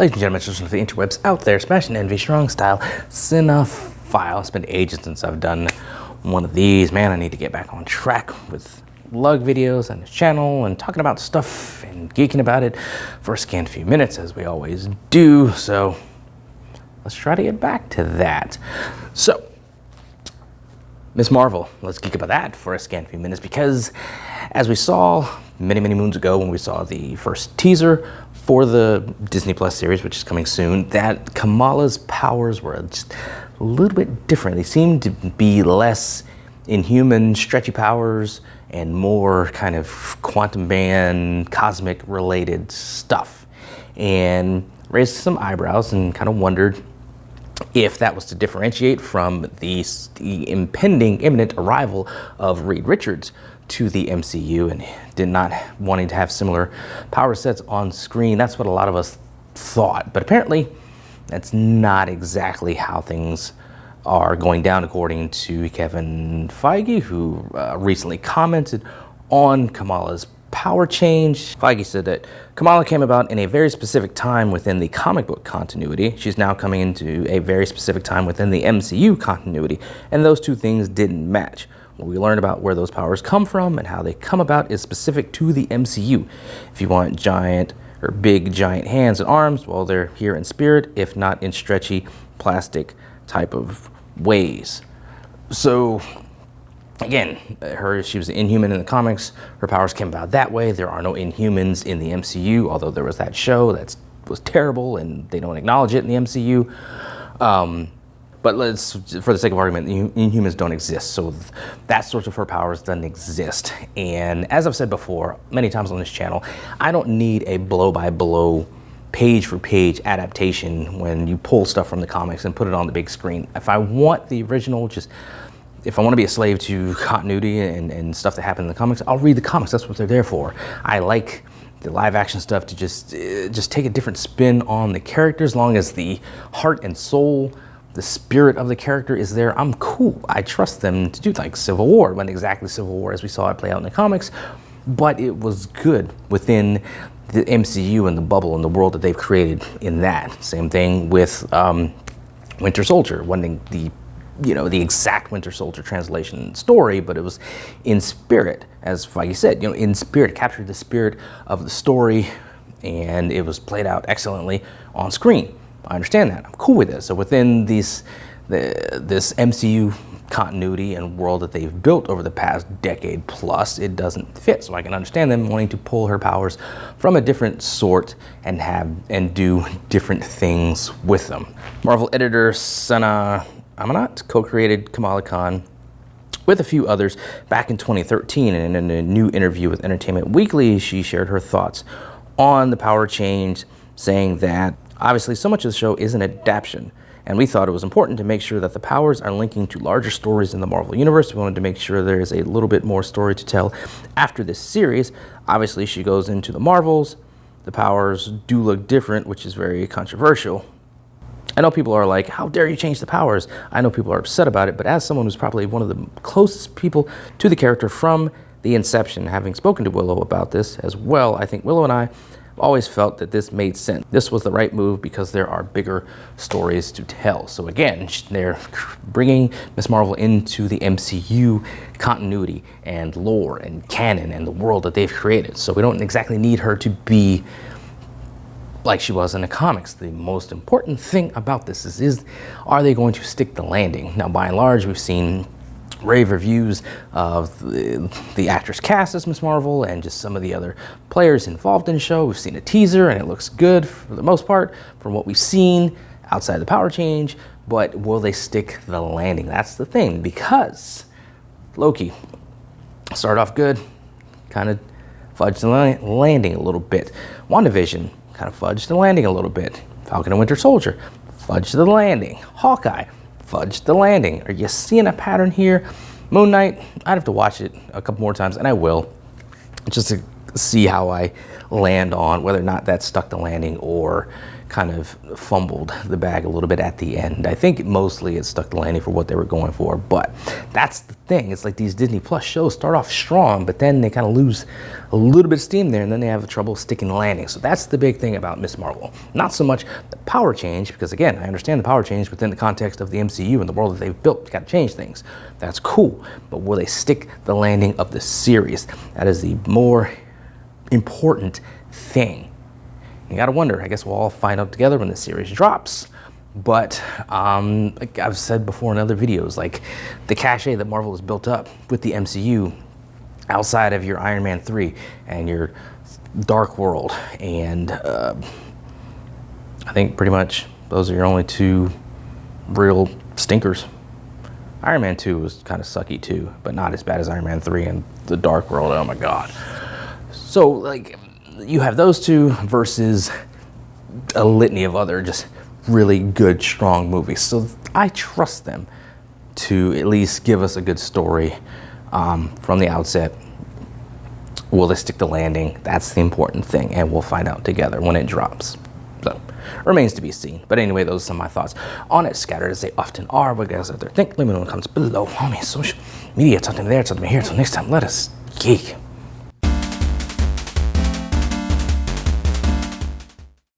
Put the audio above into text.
Ladies and gentlemen, just of the interwebs out there, smashing envy strong style cinephile. It's been ages since I've done one of these. Man, I need to get back on track with lug videos and the channel and talking about stuff and geeking about it for a scant few minutes, as we always do. So let's try to get back to that. So Ms. Marvel, let's geek about that for a scant few minutes, because as we saw many moons ago when we saw the first teaser for the Disney Plus series, which is coming soon, that Kamala's powers were just a little bit different. They seemed to be less inhuman, stretchy powers and more kind of quantum band, cosmic related stuff, and raised some eyebrows and kind of wondered if that was to differentiate from the impending, imminent arrival of Reed Richards to the MCU, and did not wanting to have similar power sets on screen. That's what a lot of us thought, but apparently that's not exactly how things are going down, according to Kevin Feige, who recently commented on Kamala's power change. Feige said that Kamala came about in a very specific time within the comic book continuity. She's now coming into a very specific time within the MCU continuity, and those two things didn't match. What we learned about where those powers come from and how they come about is specific to the MCU. If you want giant or big giant hands and arms, well, they're here in spirit, if not in stretchy plastic type of ways. So again, she was an Inhuman in the comics. Her powers came about that way. There are no Inhumans in the MCU, although there was that show that was terrible and they don't acknowledge it in the MCU. But for the sake of argument, the Inhumans don't exist. So that source of her powers doesn't exist. And as I've said before, many times on this channel, I don't need a blow-by-blow, page-for-page adaptation when you pull stuff from the comics and put it on the big screen. If I want the original, if I want to be a slave to continuity and stuff that happened in the comics, I'll read the comics. That's what they're there for. I like the live action stuff to just take a different spin on the character. As long as the heart and soul, the spirit of the character is there, I'm cool. I trust them to do, like Civil War. It wasn't exactly Civil War as we saw it play out in the comics, but it was good within the MCU and the bubble and the world that they've created in that. Same thing with Winter Soldier. Wanting the exact Winter Soldier translation story, but it was in spirit, as Feige said, in spirit, captured the spirit of the story, and it was played out excellently on screen. I understand that. I'm cool with it. So within this MCU continuity and world that they've built over the past decade plus, it doesn't fit. So I can understand them wanting to pull her powers from a different sort and do different things with them. Marvel editor Sana Amanat co-created Kamala Khan with a few others back in 2013, and in a new interview with Entertainment Weekly, she shared her thoughts on the power change, saying that obviously so much of the show is an adaptation, and we thought it was important to make sure that the powers are linking to larger stories in the Marvel Universe. We wanted to make sure there is a little bit more story to tell after this series. Obviously, she goes into the Marvels. The powers do look different, which is very controversial. I know people are like, how dare you change the powers? I know people are upset about it, but as someone who's probably one of the closest people to the character from the inception, having spoken to Willow about this as well, I think Willow and I always felt that this made sense. This was the right move because there are bigger stories to tell. So again, they're bringing Ms. Marvel into the MCU continuity and lore and canon and the world that they've created. So we don't exactly need her to be like she was in the comics. The most important thing about this is are they going to stick the landing? Now, by and large, we've seen rave reviews of the actress cast as Ms. Marvel and just some of the other players involved in the show. We've seen a teaser and it looks good for the most part from what we've seen outside the power change, but will they stick the landing? That's the thing, because Loki started off good, kind of fudged the landing a little bit. WandaVision kind of fudged the landing a little bit. Falcon and Winter Soldier fudged the landing. Hawkeye fudged the landing. Are you seeing a pattern here? Moon Knight, I'd have to watch it a couple more times, and I will, just to see how I land on whether or not that stuck the landing or kind of fumbled the bag a little bit at the end. I think mostly it stuck the landing for what they were going for, but that's the thing. It's like these Disney Plus shows start off strong, but then they kind of lose a little bit of steam there, and then they have trouble sticking the landing. So that's the big thing about Ms. Marvel. Not so much the power change, because again, I understand the power change within the context of the MCU and the world that they've built. Got to change things. That's cool. But will they stick the landing of the series? That is the more important thing. You gotta wonder. I guess we'll all find out together when the series drops. But like I've said before in other videos, like the cachet that Marvel has built up with the MCU, outside of your Iron Man 3 and your Dark World, and I think pretty much those are your only two real stinkers. Iron Man 2 was kind of sucky too, but not as bad as Iron Man 3 and the Dark World. Oh my God. So like, you have those two versus a litany of other just really good, strong movies. So I trust them to at least give us a good story from the outset. Will they stick the landing? That's the important thing, and we'll find out together when it drops. So, remains to be seen. But anyway, those are some of my thoughts on it, scattered as they often are. What you guys out there think? Let me know in the comments below. Follow me on social media. Talk to me there, talk to me here. Until next time, let us geek.